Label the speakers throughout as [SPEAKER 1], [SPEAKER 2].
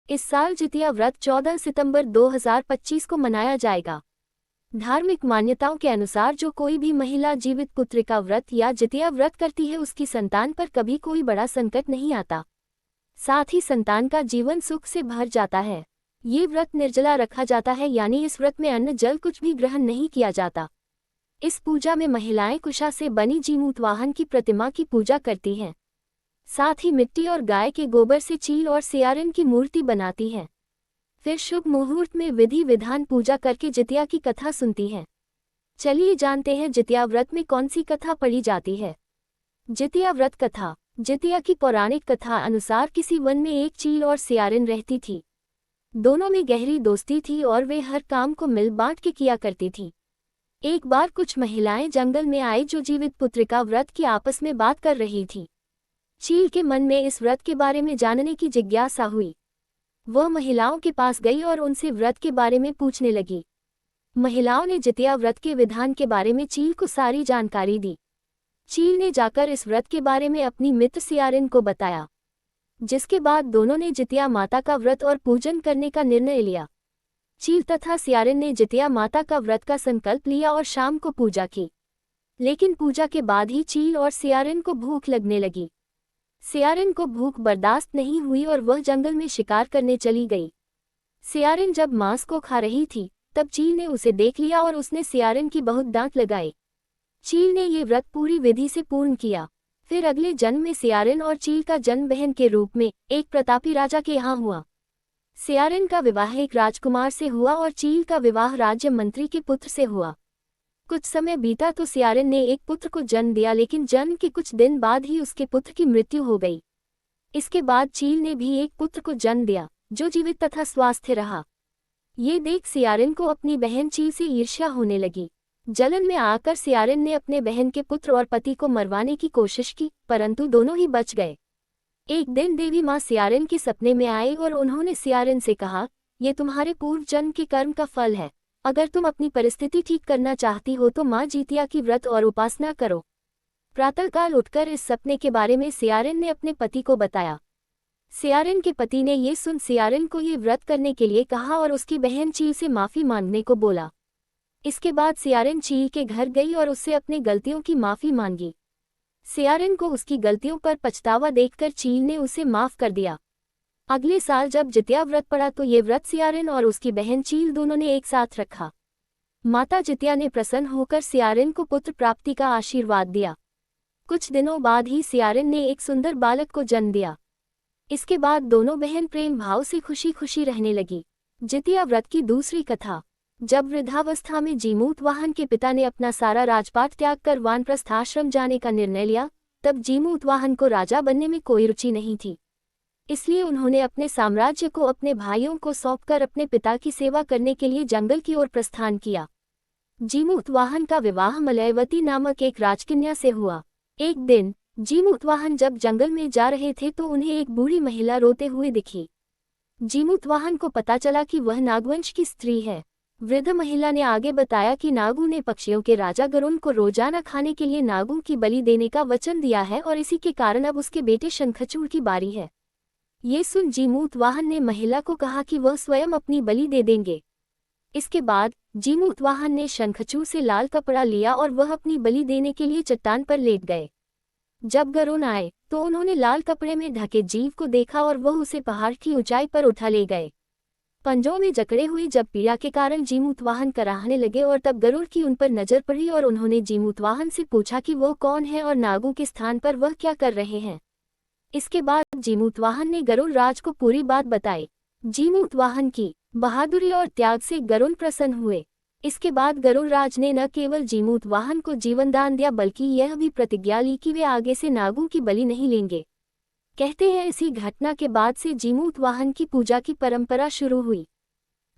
[SPEAKER 1] इस साल जितिया व्रत 14 सितंबर 2025 को मनाया जाएगा। धार्मिक मान्यताओं के अनुसार जो कोई भी महिला जीवित पुत्र का व्रत या जितिया व्रत करती है उसकी संतान पर कभी कोई बड़ा संकट नहीं आता। साथ ही संतान का जीवन सुख से भर जाता है। ये व्रत निर्जला रखा जाता है, यानी इस व्रत में अन्न जल कुछ भी ग्रहण नहीं किया जाता। इस पूजा में महिलाएं कुशा से बनी जीमूत वाहन की प्रतिमा की पूजा करती हैं। साथ ही मिट्टी और गाय के गोबर से चील और सियारिन की मूर्ति बनाती हैं। फिर शुभ मुहूर्त में विधि विधान पूजा करके जितिया की कथा सुनती हैं। चलिए जानते हैं जितिया व्रत में कौन सी कथा पढ़ी जाती है। जितिया व्रत कथा। जितिया की पौराणिक कथा अनुसार किसी वन में एक चील और सियारिन रहती थी। दोनों में गहरी दोस्ती थी और वे हर काम को मिल बांट के किया करती थी। एक बार कुछ महिलाएं जंगल में आई जो जीवित पुत्र का व्रत की आपस में बात कर रही थी। चील के मन में इस व्रत के बारे में जानने की जिज्ञासा हुई। वह महिलाओं के पास गई और उनसे व्रत के बारे में पूछने लगी। महिलाओं ने जितिया व्रत के विधान के बारे में चील को सारी जानकारी दी। चील ने जाकर इस व्रत के बारे में अपनी मित्र सियारिन को बताया, जिसके बाद दोनों ने जितिया माता का व्रत और पूजन करने का निर्णय लिया। चील तथा सियारिन ने जितिया माता का व्रत का संकल्प लिया और शाम को पूजा की। लेकिन पूजा के बाद ही चील और सियारिन को भूख लगने लगी। सियारिन को भूख बर्दाश्त नहीं हुई और वह जंगल में शिकार करने चली गई। सियारिन जब मांस को खा रही थी तब चील ने उसे देख लिया और उसने सियारिन की बहुत डांट लगाई। चील ने ये व्रत पूरी विधि से पूर्ण किया। फिर अगले जन्म में सियारिन और चील का जन्म बहन के रूप में एक प्रतापी राजा के यहाँ हुआ। सियारिन का विवाह एक राजकुमार से हुआ और चील का विवाह राज्य मंत्री के पुत्र से हुआ। कुछ समय बीता तो सियारिन ने एक पुत्र को जन्म दिया, लेकिन जन्म के कुछ दिन बाद ही उसके पुत्र की मृत्यु हो गई। इसके बाद चील ने भी एक पुत्र को जन्म दिया जो जीवित तथा स्वस्थ रहा। ये देख सियारिन को अपनी बहन चील से ईर्ष्या होने लगी। जलन में आकर सियारिन ने अपने बहन के पुत्र और पति को मरवाने की कोशिश की, परंतु दोनों ही बच गए। एक दिन देवी माँ सियारिन के सपने में आए और उन्होंने सियारिन से कहा, ये तुम्हारे पूर्व जन्म के कर्म का फल है। अगर तुम अपनी परिस्थिति ठीक करना चाहती हो तो माँ जितिया की व्रत और उपासना करो। प्रातःकाल उठकर इस सपने के बारे में सियारिन ने अपने पति को बताया। सियारिन के पति ने ये सुन सियारिन को ये व्रत करने के लिए कहा और उसकी बहन चील से माफी मांगने को बोला। इसके बाद सियारिन चील के घर गई और उससे अपनी गलतियों की माफी मांगी। सियारिन को उसकी गलतियों पर पछतावा देखकर चील ने उसे माफ कर दिया। अगले साल जब जितिया व्रत पड़ा तो ये व्रत सियारिन और उसकी बहन चील दोनों ने एक साथ रखा। माता जितिया ने प्रसन्न होकर सियारिन को पुत्र प्राप्ति का आशीर्वाद दिया। कुछ दिनों बाद ही सियारिन ने एक सुंदर बालक को जन्म दिया। इसके बाद दोनों बहन प्रेम भाव से खुशी खुशी रहने लगी। जितिया व्रत की दूसरी कथा। जब वृद्धावस्था में जीमूत वाहन के पिता ने अपना सारा राजपाट त्याग कर वानप्रस्थ आश्रम जाने का निर्णय लिया, तब जीमूत वाहन को राजा बनने में कोई रुचि नहीं थी। इसलिए उन्होंने अपने साम्राज्य को अपने भाइयों को सौंपकर अपने पिता की सेवा करने के लिए जंगल की ओर प्रस्थान किया। जीमूत वाहन का विवाह मलयवती नामक एक राजकन्या से हुआ। एक दिन जीमूत वाहन जब जंगल में जा रहे थे तो उन्हें एक बूढ़ी महिला रोते हुए दिखी। जीमूत वाहन को पता चला कि वह नागवंश की स्त्री है। वृद्ध महिला ने आगे बताया कि नागों ने पक्षियों के राजा गरुड़ को रोजाना खाने के लिए नागों की बलि देने का वचन दिया है और इसी के कारण अब उसके बेटे शंखचूड़ की बारी है। ये सुन जीमूत वाहन ने महिला को कहा कि वह स्वयं अपनी बलि दे देंगे। इसके बाद जीमूत वाहन ने शंखचूड़ से लाल कपड़ा लिया और वह अपनी बलि देने के लिए चट्टान पर लेट गए। जब गरुड़ आए तो उन्होंने लाल कपड़े में ढके जीव को देखा और वह उसे पहाड़ की ऊंचाई पर उठा ले गए। पंजों में जकड़े हुए जब पीड़ा के कारण जीमूत वाहन कराहने लगे और तब गरुड़ की उन पर नजर पड़ी और उन्होंने जीमूत वाहन से पूछा कि वो कौन है और नागों के स्थान पर वह क्या कर रहे हैं। इसके बाद जीमूत वाहन ने गरुड़ राज को पूरी बात बताई। जीमूत वाहन की बहादुरी और त्याग से गरुड़ प्रसन्न हुए। इसके बाद गरुड़ राज ने न केवल जीमूत वाहन को जीवनदान दिया बल्कि यह भी प्रतिज्ञा ली कि वे आगे से नागों की बलि नहीं लेंगे। कहते हैं इसी घटना के बाद से जीमूत वाहन की पूजा की परंपरा शुरू हुई।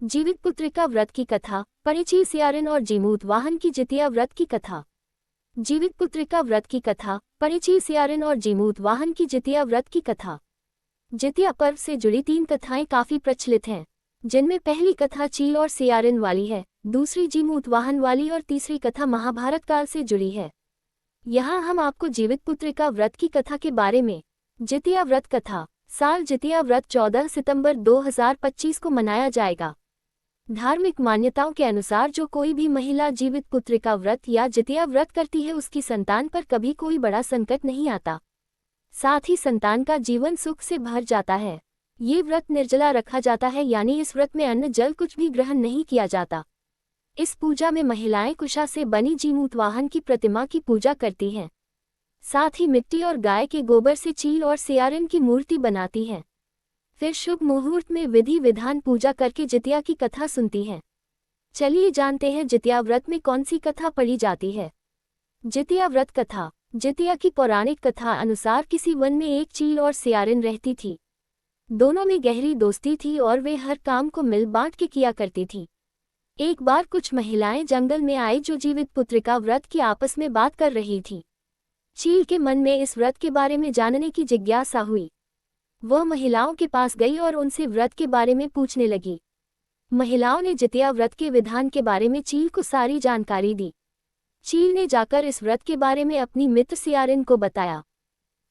[SPEAKER 1] जीवित पुत्र का व्रत की कथा। परिचय सियारिन और जीमूत वाहन की जितिया व्रत की कथा। जीवित पुत्र का व्रत की कथा। परिचय सियारिन और जीमूत वाहन की जितिया व्रत की कथा। जितिया पर्व से जुड़ी 3 कथाएं काफी प्रचलित हैं, जिनमें पहली कथा चील और सियारिन वाली है, दूसरी जीमूत वाहन वाली और तीसरी कथा महाभारत काल से जुड़ी है। यहाँ हम आपको जीवित पुत्र का व्रत की कथा के बारे में। जितिया व्रत कथा। साल जितिया व्रत 14 सितंबर 2025 को मनाया जाएगा। धार्मिक मान्यताओं के अनुसार जो कोई भी महिला जीवित पुत्र का व्रत या जितिया व्रत करती है उसकी संतान पर कभी कोई बड़ा संकट नहीं आता। साथ ही संतान का जीवन सुख से भर जाता है। ये व्रत निर्जला रखा जाता है, यानी इस व्रत में अन्न जल कुछ भी ग्रहण नहीं किया जाता। इस पूजा में महिलाएं कुशा से बनी जीमूत वाहन की प्रतिमा की पूजा करती हैं। साथ ही मिट्टी और गाय के गोबर से चील और सियारिन की मूर्ति बनाती हैं। फिर शुभ मुहूर्त में विधि विधान पूजा करके जितिया की कथा सुनती हैं। चलिए जानते हैं जितिया व्रत में कौन सी कथा पढ़ी जाती है। जितिया व्रत कथा। जितिया की पौराणिक कथा अनुसार किसी वन में एक चील और सियारिन रहती थी। दोनों में गहरी दोस्ती थी और वे हर काम को मिल बांट के किया करती थी। एक बार कुछ महिलाएं जंगल में आई जो जीवित पुत्र का व्रत की आपस में बात कर रही थी। चील के मन में इस व्रत के बारे में जानने की जिज्ञासा हुई। वह महिलाओं के पास गई और उनसे व्रत के बारे में पूछने लगी। महिलाओं ने जितिया व्रत के विधान के बारे में चील को सारी जानकारी दी। चील ने जाकर इस व्रत के बारे में अपनी मित्र सियारिन को बताया,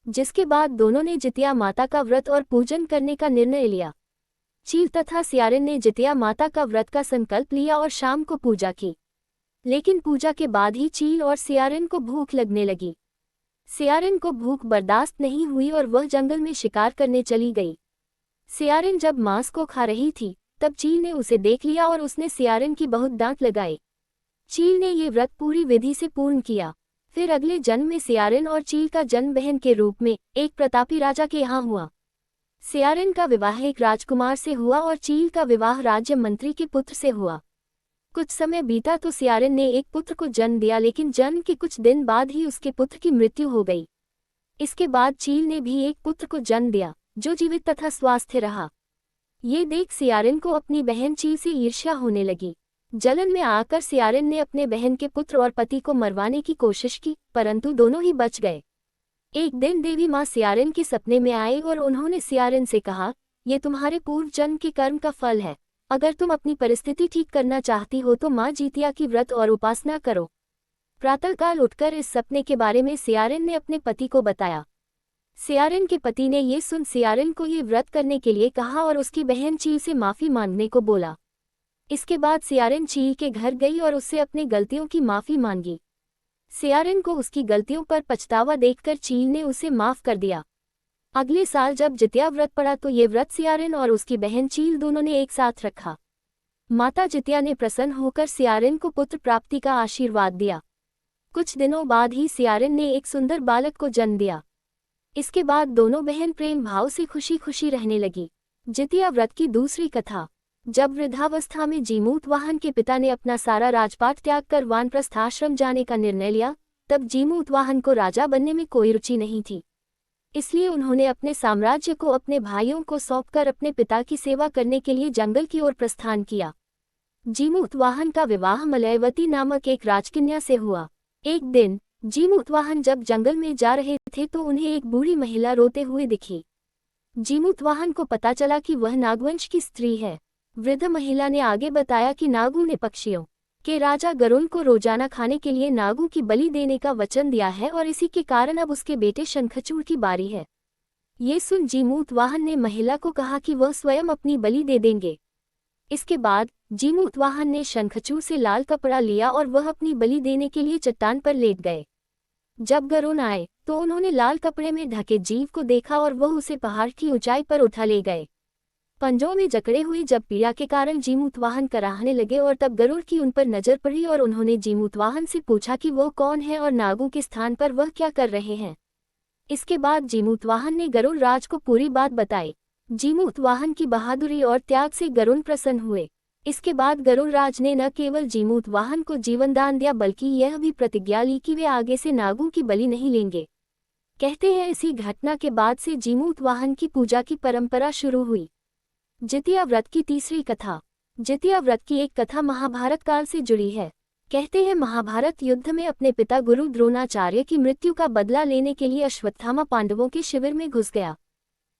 [SPEAKER 1] जिसके बाद दोनों ने जितिया माता का व्रत और पूजन करने का निर्णय लिया। चील तथा सियारिन ने जितिया माता का व्रत का संकल्प लिया और शाम को पूजा की। लेकिन पूजा के बाद ही चील और सियारिन को भूख लगने लगी। सियारिन को भूख बर्दाश्त नहीं हुई और वह जंगल में शिकार करने चली गई। सियारिन जब मांस को खा रही थी तब चील ने उसे देख लिया और उसने सियारिन की बहुत डांट लगाई। चील ने ये व्रत पूरी विधि से पूर्ण किया। फिर अगले जन्म में सियारिन और चील का जन्म बहन के रूप में एक प्रतापी राजा के यहाँ हुआ। सियारिन का विवाह एक राजकुमार से हुआ और चील का विवाह राज्य मंत्री के पुत्र से हुआ। कुछ समय बीता तो सियारिन ने एक पुत्र को जन्म दिया, लेकिन जन्म के कुछ दिन बाद ही उसके पुत्र की मृत्यु हो गई। इसके बाद चील ने भी एक पुत्र को जन्म दिया जो जीवित तथा स्वस्थ रहा। ये देख सियारिन को अपनी बहन चील से ईर्ष्या होने लगी। जलन में आकर सियारिन ने अपने बहन के पुत्र और पति को मरवाने की कोशिश की, परंतु दोनों ही बच गए। एक दिन देवी माँ सियारिन के सपने में आई और उन्होंने सियारिन से कहा, ये तुम्हारे पूर्व जन्म के कर्म का फल है। अगर तुम अपनी परिस्थिति ठीक करना चाहती हो तो माँ जितिया की व्रत और उपासना करो। प्रातःकाल उठकर इस सपने के बारे में सियारिन ने अपने पति को बताया। सियारिन के पति ने ये सुन सियारिन को ये व्रत करने के लिए कहा और उसकी बहन चील से माफी मांगने को बोला। इसके बाद सियारिन चील के घर गई और उससे अपनी गलतियों की माफी मांगी। सियारिन को उसकी गलतियों पर पछतावा देखकर चील ने उसे माफ कर दिया। अगले साल जब जितिया व्रत पड़ा तो ये व्रत सियारिन और उसकी बहन चील दोनों ने एक साथ रखा। माता जितिया ने प्रसन्न होकर सियारिन को पुत्र प्राप्ति का आशीर्वाद दिया। कुछ दिनों बाद ही सियारिन ने एक सुंदर बालक को जन्म दिया। इसके बाद दोनों बहन प्रेम भाव से खुशी खुशी रहने लगी। जितिया व्रत की दूसरी कथा। जब वृद्धावस्था में जीमूत वाहन के पिता ने अपना सारा राजपाट त्याग कर वानप्रस्थ आश्रम जाने का निर्णय लिया, तब जीमूत वाहन को राजा बनने में कोई रुचि नहीं थी। इसलिए उन्होंने अपने साम्राज्य को अपने भाइयों को सौंपकर अपने पिता की सेवा करने के लिए जंगल की ओर प्रस्थान किया। जीमूत वाहन का विवाह मलयवती नामक एक राजकन्या से हुआ। एक दिन जीमूत वाहन जब जंगल में जा रहे थे तो उन्हें एक बूढ़ी महिला रोते हुए दिखी। जीमूत वाहन को पता चला कि वह नागवंश की स्त्री है। वृद्ध महिला ने आगे बताया कि नागों ने पक्षियों के राजा गरुड़ को रोजाना खाने के लिए नागों की बलि देने का वचन दिया है और इसी के कारण अब उसके बेटे शंखचूड़ की बारी है। ये सुन जीमूत वाहन ने महिला को कहा कि वह स्वयं अपनी बलि दे देंगे। इसके बाद जीमूत वाहन ने शंखचूड़ से लाल कपड़ा लिया और वह अपनी बलि देने के लिए चट्टान पर लेट गए। जब गरुड़ आए तो उन्होंने लाल कपड़े में ढके जीव को देखा और वह उसे पहाड़ की ऊंचाई पर उठा ले गए। पंजों में जकड़े हुए जब पीड़ा के कारण जीमूत वाहन कराहने लगे और तब गरुड़ की उन पर नजर पड़ी और उन्होंने जीमूत वाहन से पूछा कि वह कौन है और नागों के स्थान पर वह क्या कर रहे हैं। इसके बाद जीमूत वाहन ने गरुड़ राज को पूरी बात बताई। जीमूत वाहन की बहादुरी और त्याग से गरुड़ प्रसन्न हुए। इसके बाद गरुड़ राज ने न केवल जीमूत वाहन को जीवनदान दिया बल्कि यह भी प्रतिज्ञा ली कि वे आगे से नागों की बलि नहीं लेंगे। कहते हैं इसी घटना के बाद से जीमूत वाहन की पूजा की परंपरा शुरू हुई। जितिया व्रत की तीसरी कथा। जितिया व्रत की एक कथा महाभारत काल से जुड़ी है। कहते हैं महाभारत युद्ध में अपने पिता गुरु द्रोणाचार्य की मृत्यु का बदला लेने के लिए अश्वत्थामा पांडवों के शिविर में घुस गया।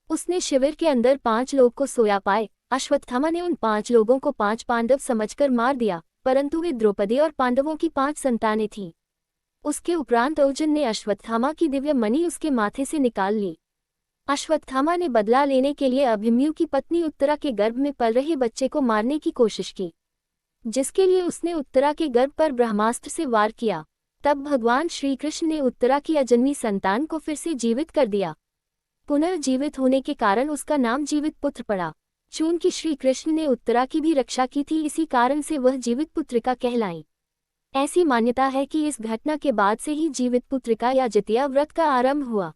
[SPEAKER 1] उसने शिविर के अंदर 5 लोग को सोया पाए। अश्वत्थामा ने उन 5 लोगों को 5 पांडव समझकर मार दिया, परंतु वे द्रौपदी और पांडवों की 5 संतानें थीं। उसके उपरांत अर्जुन ने अश्वत्थामा की दिव्य मणि उसके माथे से निकाल ली। अश्वत्थामा ने बदला लेने के लिए अभिमन्यु की पत्नी उत्तरा के गर्भ में पल रहे बच्चे को मारने की कोशिश की, जिसके लिए उसने उत्तरा के गर्भ पर ब्रह्मास्त्र से वार किया। तब भगवान श्री कृष्ण ने उत्तरा की अजन्मी संतान को फिर से जीवित कर दिया। पुनर्जीवित होने के कारण उसका नाम जीवित पुत्र पड़ा। चूंकि श्री कृष्ण ने उत्तरा की भी रक्षा की थी, इसी कारण से वह जीवित पुत्रिका कहलाई। ऐसी मान्यता है कि इस घटना के बाद से ही जीवित पुत्रिका या जितिया व्रत का आरंभ हुआ।